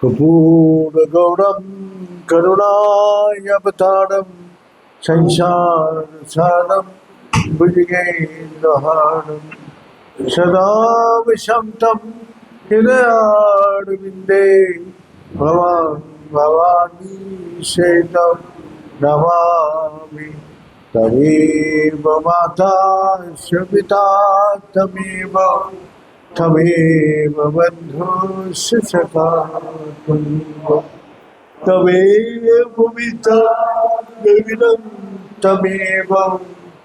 कर्पूरगौरं करुणावतारं संसारसारं भुजगेन्द्रहारं सदा वसन्तं हृदयारविन्दे भवानी सेतं नमामि। तमेव माता पिता तमेव बन्धुश्च सखा तमेव पिता गगनं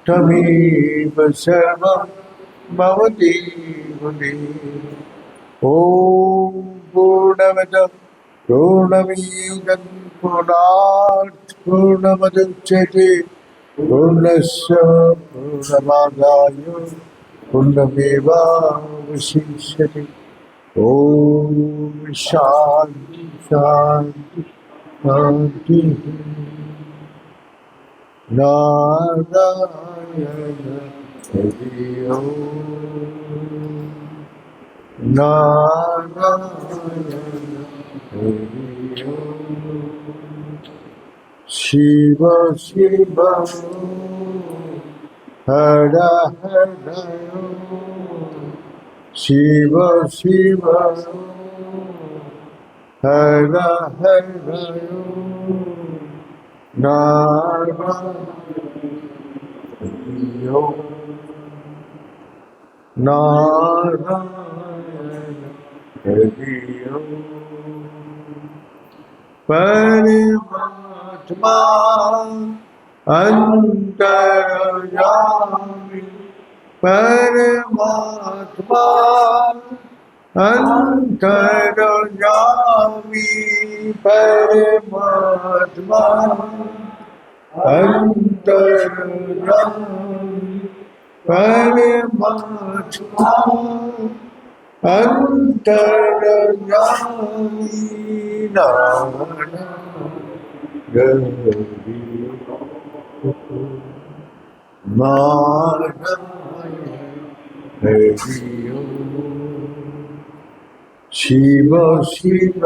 तमेव सर्वं भवति मुने। ॐ पूर्णमदः पूर्णमिदं पूर्णात् पूर्णमुदच्यते पूर्णस्य पूर्णमादाय पूर्णमेवावशिष्यते। ॐ शान्ति शान्ति शान्तिः। नारायण हरि ओम् नारायण हरि ओम्। शिव शिव हर हर शिव शिव हर हर नारायण नारायण हरि ओम्। परमात्मा अंतर्यामी परमात्मा अंतर्यामी परमात्मा अंतर्यामी परमात्मा अंतर्यामी नारायण हरि ओम्। शिव शिव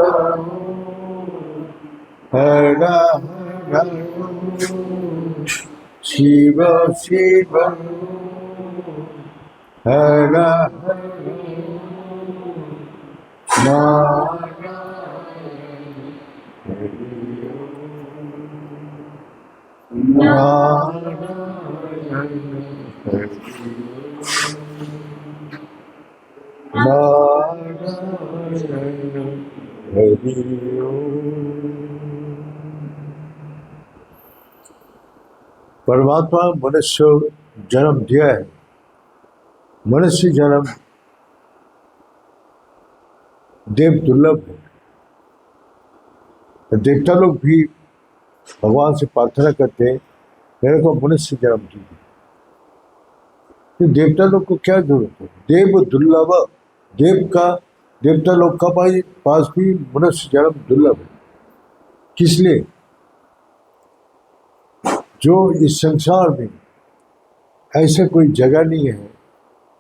हर हर शिव शिव हर हर नारायण हरि ओम् नारायण नारायण हरि ओम्। परमात्मा मनुष्य जन्म दिया है। मनुष्य जन्म देव दुर्लभ है। देवता लोग भी भगवान से प्रार्थना करते हैं मेरे को मनुष्य जन्म दीजिए। तो देवता लोग को क्या जरूरत है? देव दुर्लभ देवता लोग का पास भी मनुष्य जन्म दुर्लभ है। किस लिए? जो इस संसार में ऐसे कोई जगह नहीं है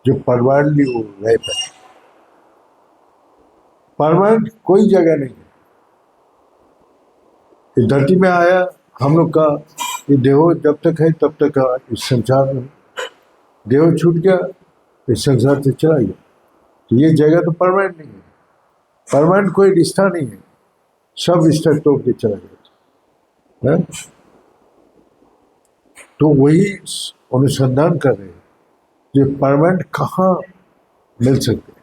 जो परमानेंटली वो रह पाए। परमानेंट कोई जगह नहीं है। इस धरती में आया हम लोग का ये देहो जब तक है तब तक इस संसार में, देहो छूट गया इस संसार से चला गया। तो ये जगह तो परमानेंट नहीं है। परमानेंट कोई रिश्ता नहीं है। सब रिश्ता तोड़ के चला गया। तो वही अनुसंधान कर रहे हैं कि परमानेंट कहाँ मिल सकते हैं।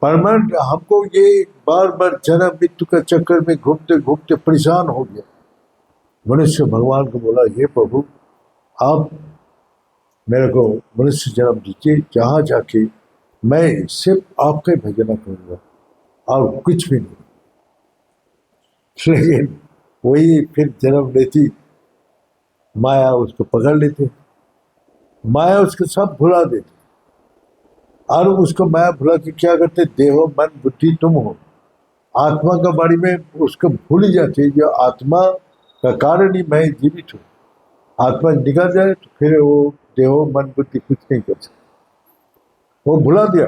परमानेंट हमको ये बार बार जन्म मृत्यु का चक्कर में घूमते घूमते परेशान हो गया। मनुष्य भगवान को बोला ये प्रभु आप मेरे को मनुष्य जन्म दीजिए, जहाँ जाके मैं सिर्फ आपका ही भजन करूँगा और कुछ भी नहीं। लेकिन वही फिर जन्म लेती माया उसको पकड़ लेती, माया उसको सब भुला देती और उसको माया भुला के क्या करते? देहो मन बुद्धि तुम हो, आत्मा का बारे में उसको भूल ही जाती है। जो आत्मा का कारण ही मैं जीवित हूँ। आत्मा निकल जाए तो फिर वो देहो मन बुद्धि कुछ नहीं कर सकता। वो भुला दिया।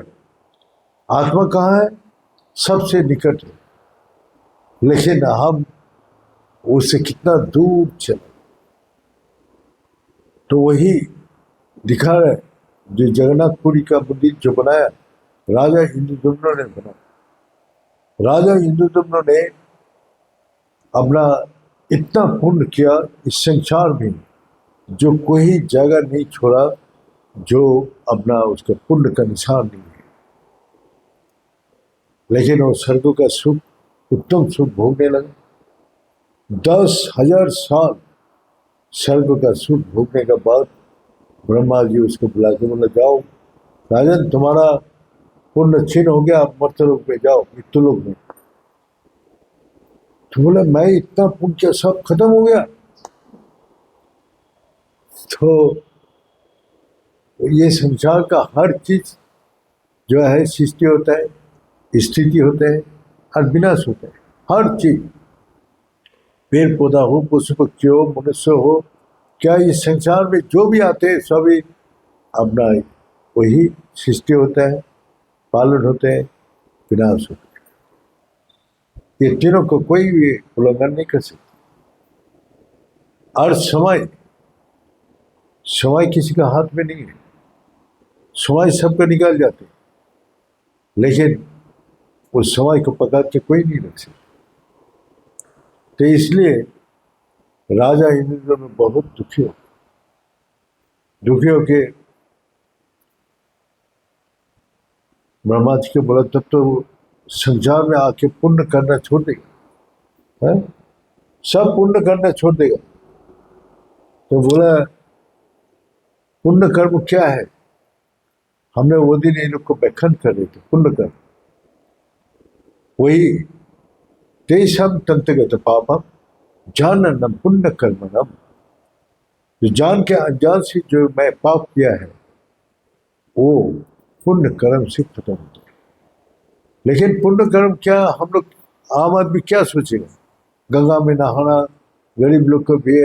आत्मा कहाँ है? सबसे निकट है। लेकिन हम उससे कितना दूर चले। तो वही दिखा रहे, जो जगन्नाथपुरी का मंदिर जो बनाया राजा इंद्रदम्न ने बनाया। राजा इंद्रदम्न ने अपना इतना पुण्य किया, इस संसार में जो कोई जगह नहीं छोड़ा जो अपना उसका पुण्य का निशान नहीं है। लेकिन वो स्वर्ग का सुख, उत्तम सुख भोगने लगा। 10,000 साल स्वर्ग का सुख भोगने के बाद ब्रह्मा जी उसको बुला के बोला, जाओ राजन, तुम्हारा पुण्य क्षीण हो गया, आप मर्त्यलोक में जाओ, मृत्युलोक में। तो बोला, मैं इतना पुण्य किया, सब खत्म हो गया। तो ये संसार का हर चीज जो है सृष्टि होता है, स्थिति होता है और विनाश होता है। हर चीज, पेड़ पौधा हो, पशु पक्षी हो, मनुष्य हो, क्या इस संसार में जो भी आते हैं सभी अपना वही सृष्टि होता है, पालन होते हैं, विनाश होता है। ये तीनों को कोई भी उल्लंघन नहीं कर सकता। और समय किसी का हाथ में नहीं है। समय सबको निकाल जाते, लेकिन उस समय को पकड़ के कोई नहीं रख सकता। तो इसलिए राजा इंद्र में बहुत दुखी होके ब्रह्मा जी के बोला, तब तो संसार में आके पुण्य करना छोड़ देगा, है? सब पुण्य करना छोड़ देगा। तो बोला, पुण्य कर्म क्या है? हमने वो दिन इन लोग को व्याख्यान कर रहे थे, पुण्य कर्म वही तेषाम तंत्रगत पापम जाननम पुण्य कर्मणम। जो जान के अनजान से जो मैं पाप किया है वो पुण्य कर्म से खत्म होता है। लेकिन पुण्य कर्म क्या, हम लोग आम आदमी क्या सोचेगा? गंगा में नहाना, गरीब लोग को भी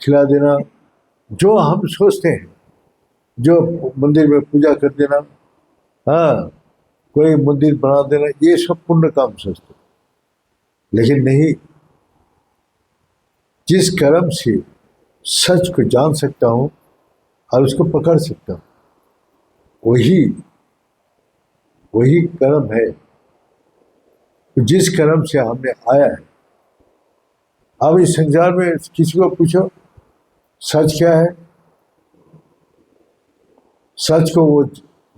खिला देना, जो हम सोचते हैं, जो मंदिर में पूजा कर देना, हाँ, कोई मंदिर बना देना, ये सब पुण्य काम सोचते। लेकिन नहीं, जिस कर्म से सच को जान सकता हूं और उसको पकड़ सकता हूं, वही कर्म है। जिस कर्म से हमने आया है, अब इस संसार में किसी को पूछो सच क्या है, सच को वो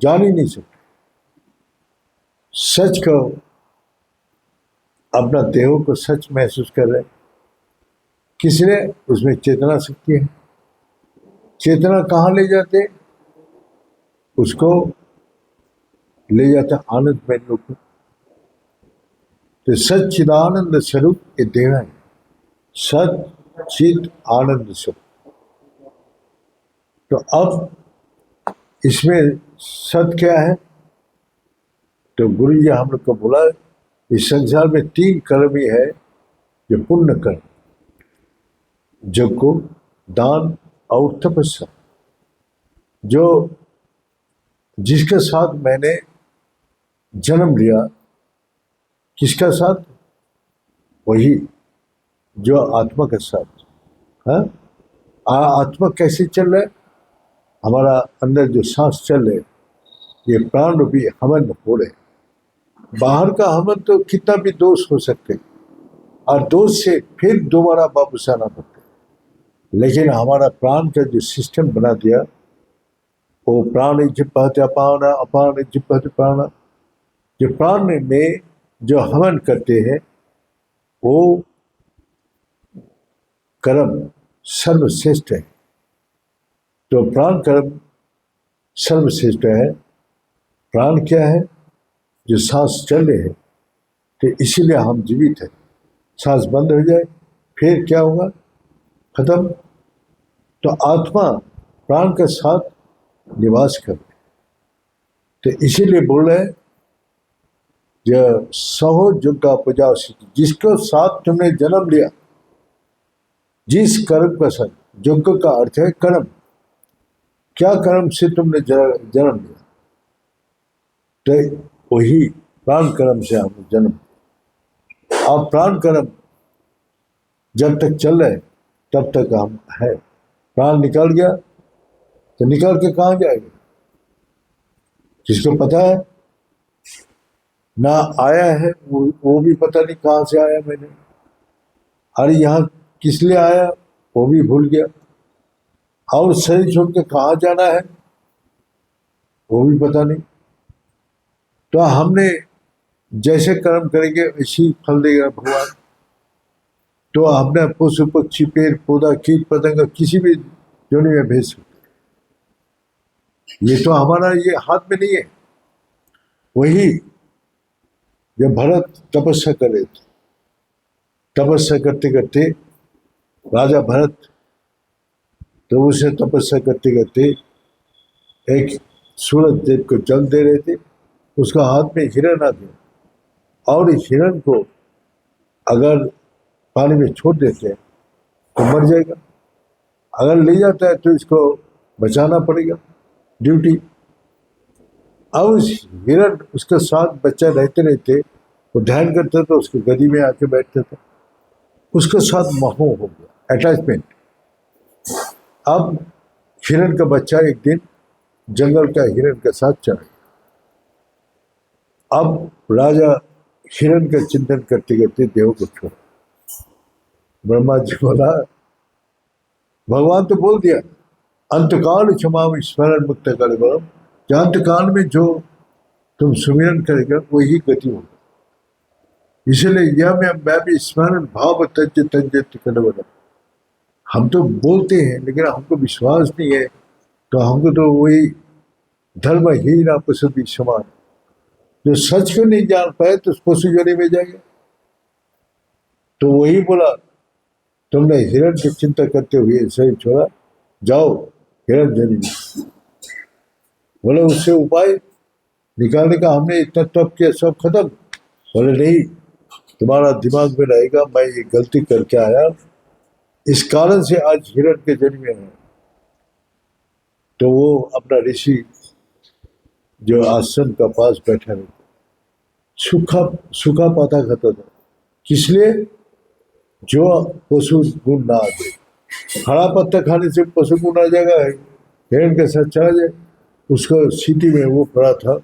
जान ही नहीं सकते। सच को, अपना देह को सच महसूस कर रहे, किसी ने उसमें चेतना शक्ति है। चेतना कहाँ ले जाते? उसको ले जाता आनंद में लोग। तो सच्चिदानंद स्वरूप ये देह है, सच्चिद आनंद स्वरूप। तो अब इसमें सत क्या है? तो गुरु जी हम लोग को बोला, इस संसार में 3 कर्म ही है जो पुण्य कर्म, यज्ञ, दान और तपस्या। जो जिसके साथ मैंने जन्म लिया, किसका साथ? वही जो आत्मा के साथ है। आत्मा कैसे चल रहा है? हमारा अंदर जो सांस चल रहे, ये प्राण रूपी हवन हो रहे। बाहर का हवन तो कितना भी दोष हो सकते, और दोष से फिर दोबारा वापस आना पड़ता, लेकिन हमारा प्राण का जो सिस्टम बना दिया, वो प्राण जिह्वति अपान, अपान जिह्वति प्राण। जो प्राण में जो हवन करते हैं वो कर्म सर्वश्रेष्ठ है। तो प्राण कर्म सर्वश्रेष्ठ है। प्राण क्या है? जो सांस चल रहे हैं, तो इसीलिए हम जीवित हैं। सांस बंद हो जाए फिर क्या होगा? खत्म। तो आत्मा प्राण के साथ निवास कर, तो इसीलिए बोल रहे जो सहो जुग्गा पूजा, जिसको साथ तुमने जन्म लिया, जिस कर्म का साथ, यज्ञ का अर्थ है कर्म, क्या कर्म से तुमने जन्म लिया, तो वही प्राण कर्म से हमने जन्म। और प्राण कर्म जब तक चल रहे तब तक हम है। प्राण निकल गया तो निकल के कहाँ जाएगा, जिसको पता है ना आया है वो भी पता नहीं कहाँ से आया मैंने, अरे यहाँ किस लिए आया वो भी भूल गया, और शरीर छोड़ के कहाँ जाना है वो भी पता नहीं। तो हमने जैसे कर्म करेंगे वैसी फल देगा भगवान। तो हमने पशु पक्षी पेड़ पौधा कीट पतंग किसी भी जोनी में भेज सकते, ये तो हमारा ये हाथ में नहीं है। वही जब भरत तपस्या कर रहे थे, तपस्या करते करते राजा भरत तो उसे तपस्या करते करते एक सूरज देव को जल दे रहे थे, उसका हाथ में हिरण आ गया, और इस हिरण को अगर पानी में छोड़ देते हैं तो मर जाएगा, अगर ले जाता है तो इसको बचाना पड़ेगा, ड्यूटी। अब उस हिरण उसके साथ बच्चा रहते रहते वो ध्यान करता था, उसके गदी में आके बैठता था, उसके साथ मोह हो गया, अटैचमेंट। अब हिरण का बच्चा एक दिन जंगल का हिरण के साथ चला गया। अब राजा हिरण का चिंतन करते करते देव को छोड़ा। ब्रह्मा जी बोला, भगवान तो बोल दिया अंतकाल क्षमा स्मरण मुक्त कर, अंतकाल में जो तुम सुमिरन करेगा वही गति होगा, इसलिए यह मैं भी स्मरण भाव तज तंजित कर। हम तो बोलते हैं लेकिन हमको विश्वास नहीं है, तो हमको तो वही धर्महीन पशु भी समान, जो सच को नहीं जान पाए तो पशु जोनी में जाएगा। तो वही बोला, तुमने हिरण की चिंता करते हुए सही छोड़ा, जाओ हिरण जोनी में। बोले उससे उपाय निकालने का, हमने इतना तप किया सब खत्म। बोले नहीं, तुम्हारा दिमाग में रहेगा मैं ये गलती करके आया, इस कारण से आज हिरण के जन्म में है। तो वो अपना ऋषि जो आश्रम का पास बैठा रहता, सूखा सूखा पाता खाता था, किस लिए, जो पशु गुण ना आ जाए। हरा पत्ता खाने से पशु गुण आ जाएगा, हिरण के साथ चला जाए। उसका सिटी में वो पड़ा था,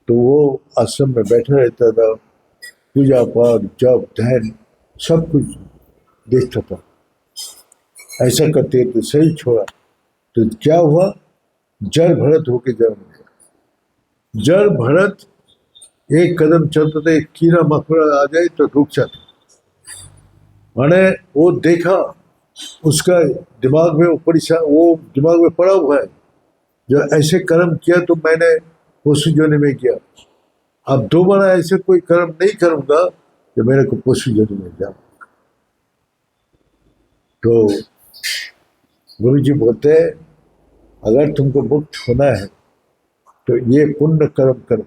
तो वो आश्रम में बैठा रहता था, पूजा पाठ जप ध्यान सब कुछ देखता था। ऐसा करते तो सही छोड़ा, तो क्या हुआ, जड़ भरत होके जन्म लिया। जड़ भरत एक कदम चलता था, एक कीड़ा मकोड़ा आ जाए तो रुक जाता। मैंने वो देखा, उसका दिमाग में वो दिमाग में पड़ा हुआ है, जो ऐसे कर्म किया तो मैंने पशु जोनी में किया, अब दोबारा ऐसे कोई कर्म नहीं करूंगा जो मेरे को पशु जोनी में जाऊं। तो गुरु जी बोलते हैं, अगर तुमको मुक्त होना है तो ये पुण्य कर्म करो।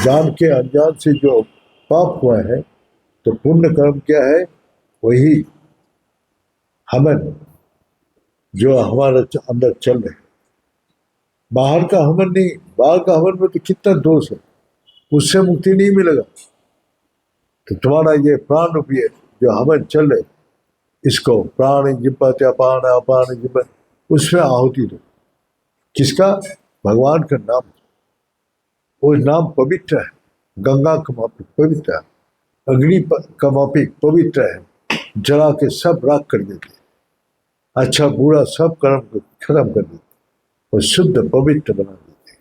जान के अनजान से जो पाप हुआ है, तो पुण्य कर्म क्या है, वही हवन जो हमारे अंदर चल रहे, बाहर का हवन नहीं। बाहर का हवन में तो कितना दोष है, उससे मुक्ति नहीं मिलेगा। तो तुम्हारा ये प्राण रूपी है जो हवन चल रहे, इसको प्राण जिब्बत अपान अपान जिब्बत, उसमें आहुति दो। किसका, भगवान का नाम। वो नाम पवित्र है, गंगा का मापिक पवित्र है, अग्नि का मापिक पवित्र है, जला के सब राख कर देते, अच्छा बुरा सब कर्म को खत्म कर देते और शुद्ध पवित्र बना देते।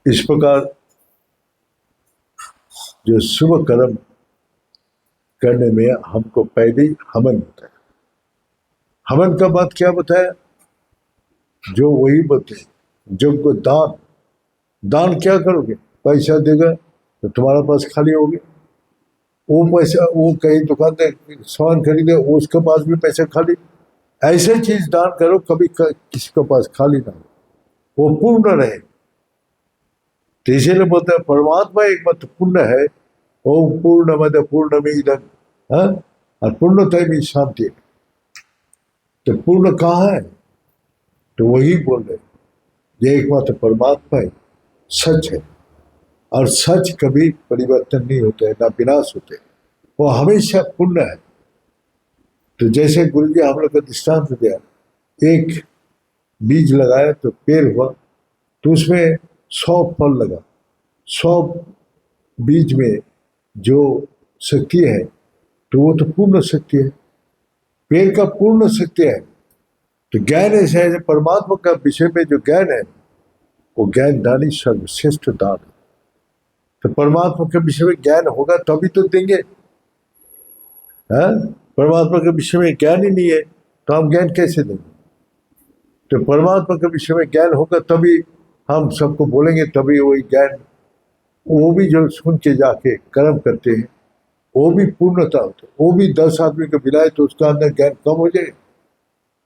इस प्रकार जो शुभ कर्म करने में हमको पहले हवन बताया। हवन का बात क्या बताया, जो वही बताए, जो को दान। दान क्या करोगे, पैसा देगा तो तुम्हारा पास खाली हो गया, वो पैसा वो कहीं दुकानदार सामान खरीदे उसके पास भी पैसा खाली। ऐसे चीज दान करो कभी किसी के पास खाली ना हो, वो पूर्ण रहे। तो इसीलिए बोलते हैं परमात्मा एक मत पूर्ण है, ओम पूर्ण मद पूर्ण में इधर, और पूर्णतः में शांति। तो पूर्ण कहाँ है, तो वही बोल रहे, ये एकमात्र परमात्मा है, सच है। और सच कभी परिवर्तन नहीं होता है, ना विनाश होते, वो हमेशा पूर्ण है। तो जैसे गुरु जी हम लोग का दृष्टांत दिया, एक बीज लगाया तो पेड़ हुआ, तो उसमें 100 फल लगा, 100 बीज में जो शक्ति है तो वो तो पूर्ण शक्ति है, पेड़ का पूर्ण शक्ति है। तो ज्ञान ऐसा है, परमात्मा का विषय में जो ज्ञान है वो ज्ञान दानी सर्वश्रेष्ठ दान है। तो परमात्मा के विषय में ज्ञान होगा तभी तो देंगे, है? परमात्मा के विषय में ज्ञान ही नहीं है तो हम ज्ञान कैसे देंगे? तो परमात्मा के विषय में ज्ञान होगा तभी हम सबको बोलेंगे, तभी वही ज्ञान, वो भी जो सुन के जाके कर्म करते हैं वो भी पूर्णता होता है। वो भी 10 आदमी को मिलाए तो उसका अंदर ज्ञान कम हो जाएगा।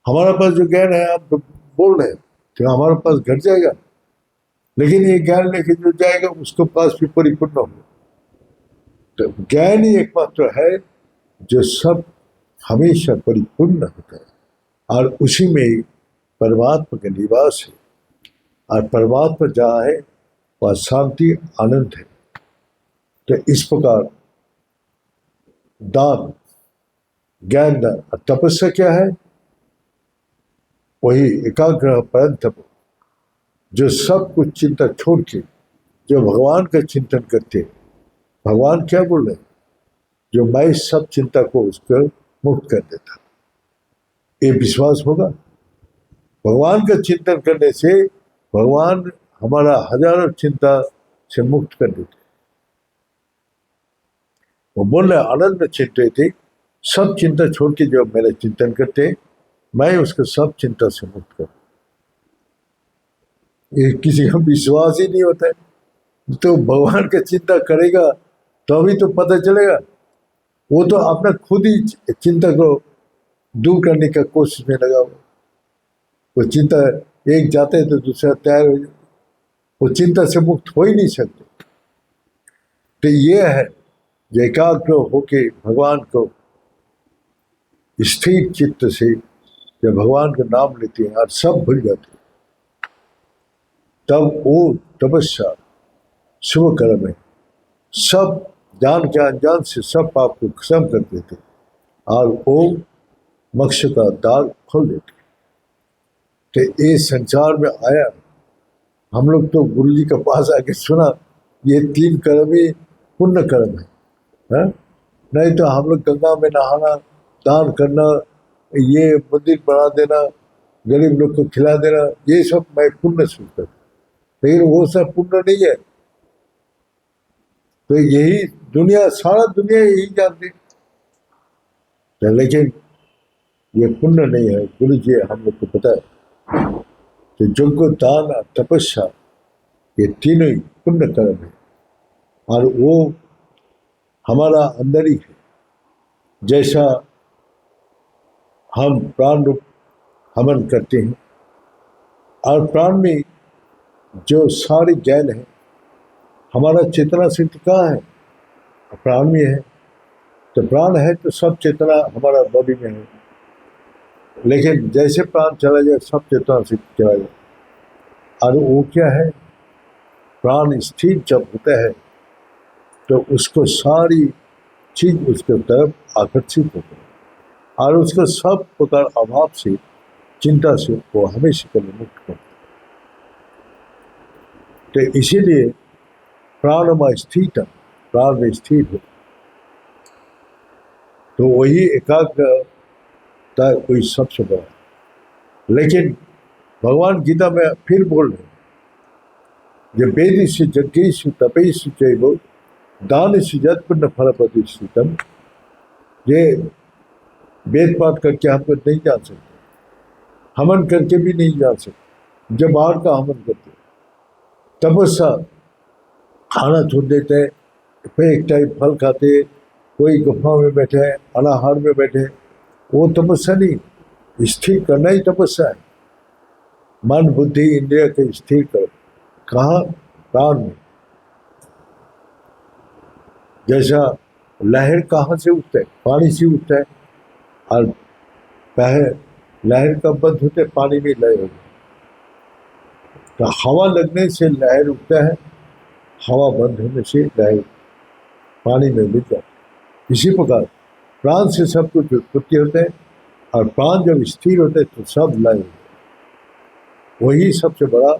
हमारे पास जो ज्ञान है आप बोल रहे हैं तो हमारे पास घट जाएगा, लेकिन ये ज्ञान लेके जो जाएगा उसके पास भी परिपूर्ण होगा। तो ज्ञान ही एकमात्र है जो सब हमेशा परिपूर्ण होता है, और उसी में ही परमात्मा का निवास है, और परमात्मा जहाँ है वह शांति आनंद है। तो इस प्रकार दान, ज्ञान दान और तपस्या क्या है? वही एकाग्र परंतप, जो सब कुछ चिंता छोड़ के जो भगवान का चिंतन करते। भगवान क्या बोल रहे हैं? जो मैं सब चिंता को उसको मुक्त कर देता। ये विश्वास होगा? भगवान का चिंतन करने से भगवान हमारा हजारों चिंता से मुक्त कर देते। वो बोल रहे आनंद चिंतित, सब चिंता छोड़ के जो मेरा चिंतन करते मैं उसको सब चिंता से मुक्त कर। ये किसी का विश्वास ही नहीं होता है। तो भगवान का चिंता करेगा तो अभी तो पता चलेगा। वो तो अपना खुद ही चिंता को दूर करने का कोशिश में लगा हुआ। वो चिंता एक जाते है तो दूसरा तैयार हो जाए, वो चिंता से मुक्त हो ही नहीं सकते। तो ये है जो एकाग्र होके भगवान को स्थिर चित्त से जब भगवान का नाम लेते हैं और सब भूल जाते हैं, तब वो तपस्या शुभ कर्म है। सब जान के अनजान से सब पाप को क्षम कर देते और वो मोक्ष का द्वार खोल देते। तो ये संसार में आया, हम लोग तो गुरु जी के पास आके सुना ये 3 कर्म ही पुण्य कर्म है? नहीं तो हम लोग गंगा में नहाना, दान करना, ये मंदिर बना देना, गरीब लोग को खिला देना, ये सब मैं पुण्य सोचता, लेकिन वो सब पुण्य नहीं है। तो यही दुनिया, सारा दुनिया यही जानती है, लेकिन ये पुण्य नहीं है। गुरु जी हम लोग को पता है। तो यज्ञ दान और तपस्या ये तीनों ही पुण्य कर्म है, और वो हमारा अंदर ही है। जैसा हम प्राण रूप हवन करते हैं, और प्राण में जो सारे ज्ञान है, हमारा चेतना शक्ति कहाँ है? प्राण में है। तो प्राण है तो सब चेतना हमारा बॉडी में है, लेकिन जैसे प्राण चला जाए सब चेतना शक्ति चला जाए। और वो क्या है? प्राण स्थिर जब होता है तो उसको सारी चीज उसके तरफ आकर्षित होती है, और उसको सब प्रकार अभाव से, चिंता से वो हमेशा के लिए मुक्त करता है। तो इसीलिए प्राण में स्थित, प्राण में स्थित हो, तो वही एकाग्रता कोई सबसे बड़ा। लेकिन भगवान गीता में फिर बोल रहे हैं, जो वेदिषु यज्ञेषु तपेषु चैव दानेषु यत्पुण्य फलप्रतिष्ठितम्। ये वेद पाठ करके हमको नहीं जान सकते, हवन करके भी नहीं जान सकते। जब बाहर का हवन करते, तपस्या खाना छोड़ देते हैं, फिर एक टाइम फल खाते, कोई गुफा में बैठे, अनाहार में बैठे, वो तपस्या नहीं। स्थिर करना ही तपस्या है। मन बुद्धि इंद्रिय को स्थिर करो। कहाँ? प्राण में। जैसा लहर कहाँ से उठता है? पानी से उठता है, और लहर का बंद होते पानी में लय हो गया। तो हवा लगने से लहर उठता है, हवा बंद होने से गाय पानी में मिल जाती। इसी प्रकार प्राण से सब कुछ उत्पत्ति होता है, और प्राण जब स्थिर होते हैं तो सब लय होते हैं। वही सबसे बड़ा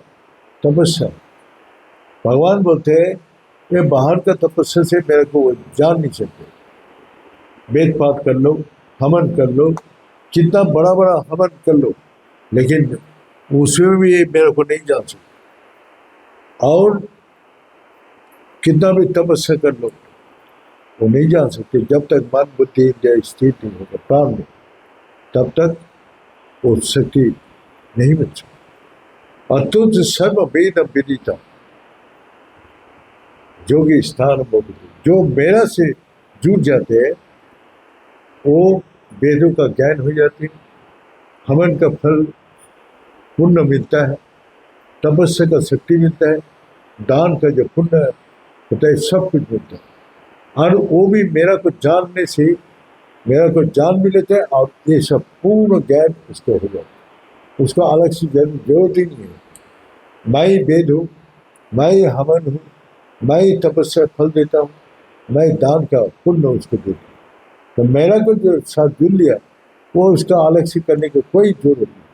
तपस्या। भगवान बोलते हैं ये बाहर का तपस्या से मेरे को जान नहीं सकते। वेद पाठ कर लो, हवन कर लो, कितना बड़ा बड़ा हवन कर लो, लेकिन उसमें भी ये मेरे को नहीं जान सकते। और कितना भी तपस्या कर लो, वो नहीं जान सकते। जब तक मन बुद्धि इंद्रिय स्थिर नहीं होगा प्राण में, तब तक वो शक्ति नहीं मिल सकती। अतुत सर्व वेद विदिता जोगी स्थान जो मेरा से जुट जाते हैं वो वेदों का ज्ञान हो जाती है, हवन का फल पुण्य मिलता है, तपस्या का शक्ति मिलता है, दान का जो पुण्य होता है, सब कुछ मिलता है। और वो भी मेरा को जानने से मेरा को जान भी लेते हैं, और ये सब पूर्ण ज्ञान उसको हो जाता है। उसको अलग से जरूरत ही नहीं है। मैं ही वेद हूँ, मैं ही हवन हूँ, मैं ही तपस्या फल देता हूँ, मैं दान का पुण्य उसको देता हूँ। तो मेरा को जो साथ जुड़ लिया वो उसका अलग से करने की कोई जरूरत नहीं।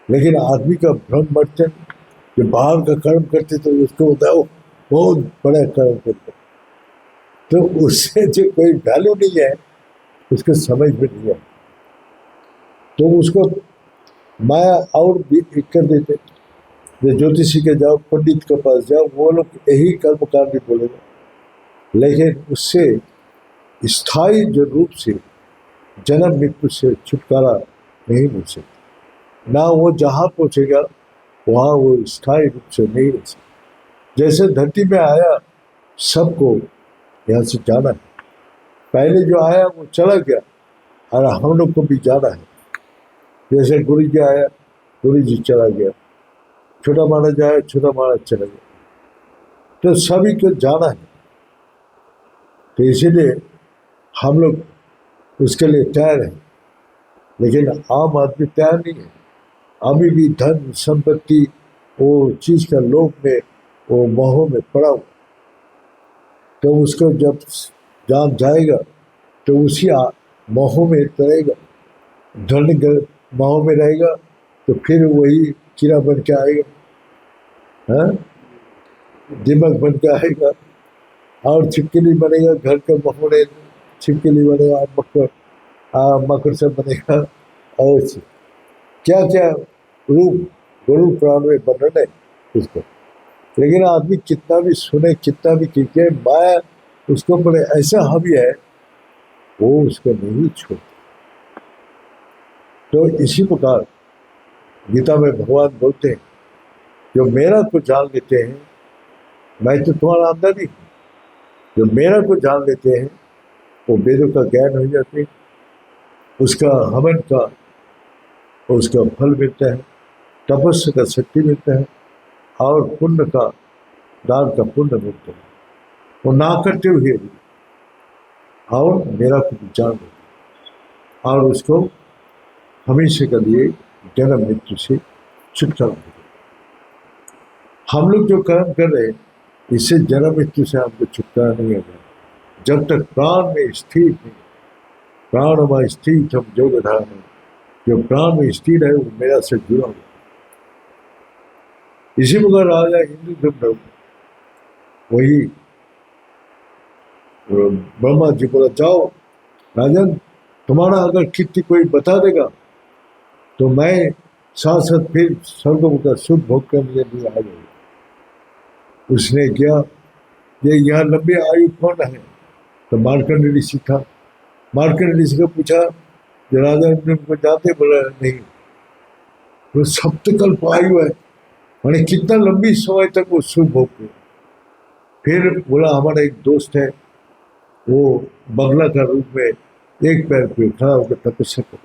लेकिन आदमी का भ्रम मर्चन जो बाहर का कर्म करते तो उसको बताओ बहुत बड़ा कर्म करते, तो उससे जो कोई वैल्यू नहीं है उसको समझ में नहीं है, तो उसको माया और भी कर देते। जो ज्योतिषी के जाओ, पंडित के पास जाओ, वो लोग यही कर्म कांड बोलेंगे, लेकिन उससे स्थायी जो रूप से जन्म मृत्यु से छुटकारा नहीं मिल सकता। ना वो जहाँ पहुँचेगा वहाँ वो स्थायी रूप से नहीं रह सकता। जैसे धरती में आया सबको यहाँ से जाना है, पहले जो आया वो चला गया, और हम लोग को भी जाना है। जैसे गुरु जी आया, गुरु जी चला गया, छोटा महाराज आया, छोटा महाराज चला गया, तो सभी को जाना है। तो इसीलिए हम लोग उसके लिए तैयार हैं, लेकिन आम आदमी तैयार नहीं है। अभी भी धन संपत्ति वो चीज का लोभ में, वो मोह में पड़ा हो, तो उसको जब जान जाएगा तो उसी मोह में रहेगा। धन मोह में रहेगा तो फिर वही कीड़ा बन के आएगा, हाँ, दिमाग बन के आएगा, और छिपकली बनेगा, घर का मोहरे छिपकली बनेगा, मकर से बनेगा, और क्या क्या रूप गुरु प्राण में वर्णन है उसको। लेकिन आदमी कितना भी सुने, कितना भी कीजिए, माया उसको पर ऐसा हावी है वो उसको नहीं छोड़ता। तो इसी प्रकार गीता में भगवान बोलते हैं जो मेरा को जान लेते हैं, मैं तो तुम्हारा आमदनी हूँ, जो मेरा को जान लेते हैं वो वेदों का ज्ञान हो जाते हैं, उसका हवन का उसका फल मिलता है, तपस्या का शक्ति मिलता है, और पुण्य का दान का पुण्य मिलता है। वो ना करते हुए भी और मेरा को जान लेते और उसको हमेशा के लिए जन्म मृत्यु से छुटकारा मिले। हम लोग जो कर्म कर रहे हैं इससे जन्म मृत्यु से हमको छुटकारा नहीं होगा जब तक प्राण में स्थिर नहीं। प्राण में स्थिर हम जो धारण, जो प्राण में स्थिर है वो मेरा से जुड़ा हुआ। इसी प्रकार राजा हिंदू धर्म वही ब्रह्मा जी बोला जाओ राजन, तुम्हारा अगर कीर्ति कोई बता देगा तो मैं साथ साथ फिर स्वर्ग का सुख भोग करने लिए आ जाऊंगा। उसने किया ये यह लंबी आयु कौन है, तो मार्कंड ऋषि था। मार्कंड ऋषि को पूछा जो राजा को जाते, बोला नहीं, वो सप्तकल्प आयु है, मैंने कितना लंबी समय तक वो सुख भोग किया। फिर बोला हमारा एक दोस्त है, वो बगला का रूप में एक पैर पे खड़ा होकर तपस्या कर,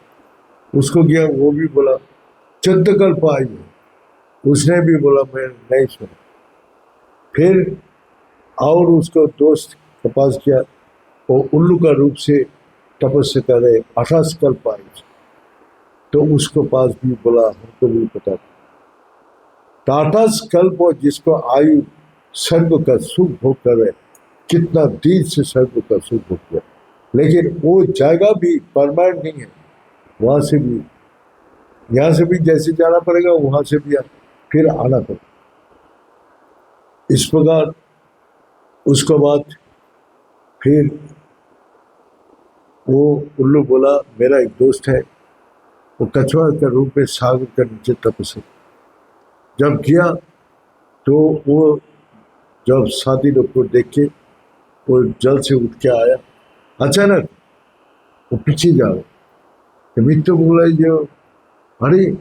उसको गया, वो भी बोला 14 कल्प आयु है, उसने भी बोला मैं नहीं सुना। फिर और उसको दोस्त के पास किया, वो उल्लू का रूप से तपस्या कर रहे 28 कल्प आयु, तो उसको पास भी बोला हमको भी पता। 28 कल्प जिसको आयु स्वर्ग का सुख भोग कर रहे, कितना दिन से स्वर्ग का सुख भोग किया, लेकिन वो जगह भी परमानेंट नहीं है। वहां से भी, यहाँ से भी जैसे जाना पड़ेगा, वहां से भी फिर आना पड़ेगा। इस प्रकार उसके बाद फिर वो उल्लू बोला, मेरा एक दोस्त है, वो कछुआ के रूप में सागर के नीचे तपस्या जब किया, तो वो जब साथी लोग को देख के वो जल से उठ के आया, अचानक वो पीछे जा रहे, तो मित्र बोला, जो अरे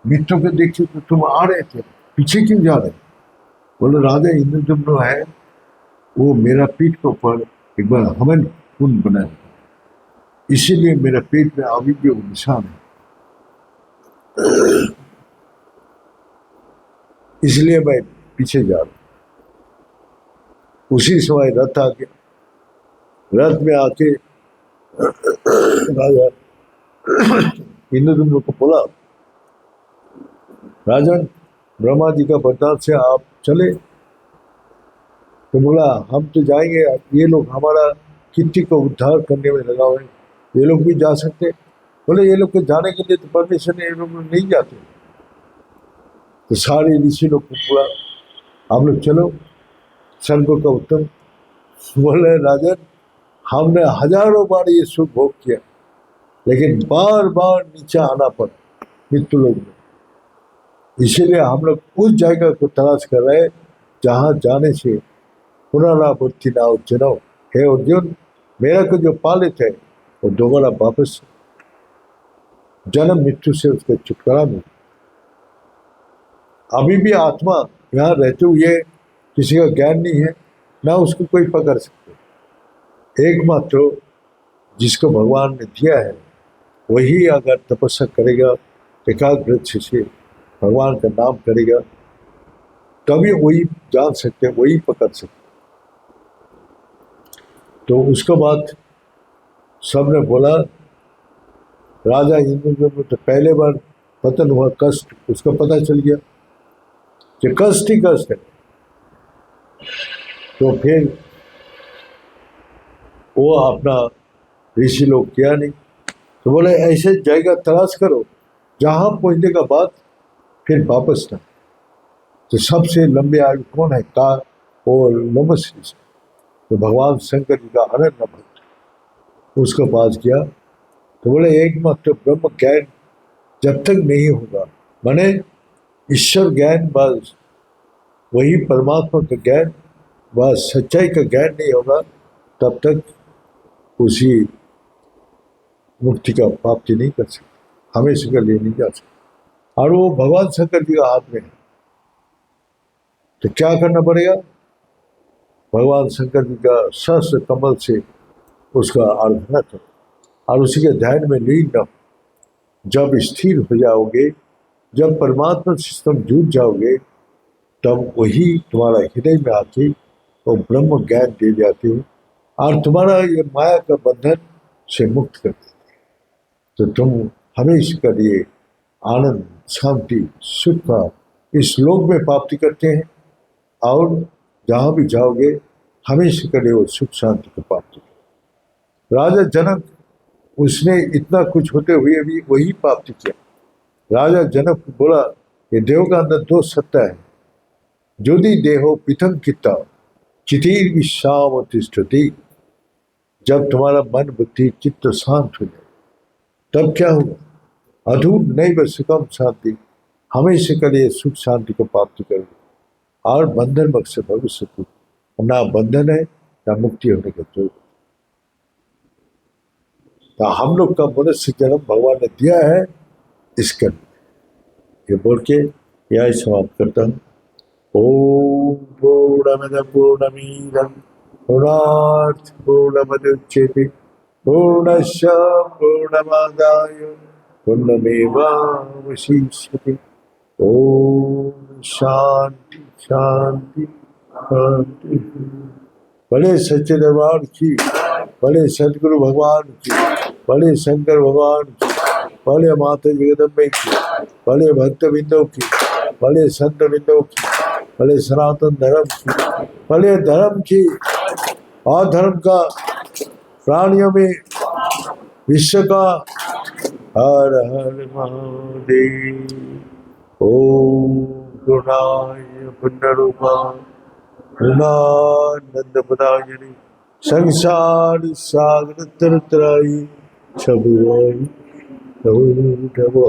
मित्रों को देखिए तो तुम आ रहे थे, पीछे क्यों जा रहे? बोले, राजा इंद्रदम्न है, वो मेरा पीठ के ऊपर एक बार हवन कुंड बनाया, इसीलिए मेरे पेट में अभी भी वो निशान है, इसलिए मैं पीछे जा रहा हूं। उसी समय रथ आ गया, रथ में आके राजा इंद्रदम्न को बोला, राजन ब्रह्मा जी का वरदान से आप चले। तो बोला, हम तो जाएंगे, ये लोग हमारा किट्टी को उद्धार करने में लगा हुए, ये लोग भी जा सकते। बोले, ये लोग को जाने के लिए तो परमिशन है, ये लोग नहीं जाते। तो सारे ऋषि लोग को पूरा, हम लोग चलो स्वर्ग का उत्तम। बोले, राजन हमने हजारों बार ये सुख भोग किया, लेकिन बार बार नीचे आना पड़ा मृत्यु लोग में, इसीलिए हम लोग उस जगह को तलाश कर रहे हैं जहां जाने से पुनरावृत्ति ना हो। जनो हे अर्जुन, मेरा को जो पालित है वो दोबारा वापस जन्म मृत्यु से उसको छुटकारा मिले। अभी भी आत्मा यहाँ रहते हुए किसी का ज्ञान नहीं है, ना उसको कोई पकड़ सकते। एकमात्र जिसको भगवान ने दिया है वही अगर तपस्या करेगा, एकाग्र से भगवान का नाम करेगा, तभी वही जान सकते, वही पकड़ सकते। तो उसके बाद सबने बोला, राजा इंद्रदम्न तो पहले बार पतन हुआ, कष्ट उसको पता चल गया कि कष्ट ही कष्ट है। तो फिर वो अपना ऋषि लोग किया नहीं, तो बोले ऐसे जगह तलाश करो जहां पहुंचने का बाद फिर वापस ना। तो सबसे लंबे आयु कौन है? का और नमस्ते, तो भगवान शंकर जी का अनन्य भक्त उसके पास गया। तो बोले, एकमात्र ब्रह्म ज्ञान जब तक नहीं होगा, माने ईश्वर ज्ञान, बस वही परमात्मा का ज्ञान, बस सच्चाई का ज्ञान नहीं होगा, तब तक उसी मुक्ति का प्राप्ति नहीं कर सकते, हमेशा के लिए नहीं जा सकते। और वो भगवान शंकर जी का हाथ में है। तो क्या करना पड़ेगा? भगवान शंकर जी का सहस्त्र कमल से उसका आराधना करो और उसी के ध्यान में लीन रहो। जब स्थिर हो जाओगे, जब परमात्मा से तुम जुड़ जाओगे, तब वही तुम्हारा हृदय में आके वो ब्रह्म ज्ञान दे जाते हैं और तुम्हारा ये माया का बंधन से मुक्त कर देते हैं। तो तुम हमेशा के लिए आनंद, शांति, सुख का इस लोक में प्राप्ति करते हैं और जहाँ भी जाओगे हमेशा के लिए वो सुख शांति को प्राप्ति करो। राजा जनक, उसने इतना कुछ होते हुए भी वही प्राप्ति किया। राजा जनक बोला, ये देव का अंदर दो सत्ता है, ज्योति देहो पिथम किता चितिर विश्राम तिष्ठति। जब तुम्हारा मन बुद्धि चित्त शांत हो जाए, तब क्या होगा? अधूर नैव सुखम शांति, हमेशा के लिए सुख शांति को प्राप्त करोगे और बंधन मुक्त से भविष्य को, ना बंधन है ना मुक्ति होने का जोर। तो हम लोग का मनुष्य जन्म भगवान ने दिया है इसके, ये बोल के यह समाप्त करता हूँ। ओम पूर्णमद पूर्णमीदं पूर्णात् पूर्णमुदच्यते पूर्णस्य पूर्णमादाय पूर्णमेवावशिष्यते। ओम शांति शांति शांति। बड़े सच्चे दरबार की, बड़े सदगुरु भगवान की, बड़े शंकर भगवान की, बड़े माता जगदम्बे की, बड़े भक्त बिंदों की, बड़े संत बिंदों की, भले सनातन धर्म की, भले धर्म की और धर्म का, प्राणियों में विश्व का। हर हर महादेव। ओम गुणाय पुण्यरूपाय गुणानंद पदायिनी संसार सागर तरतराई छबुआई नमो नमो।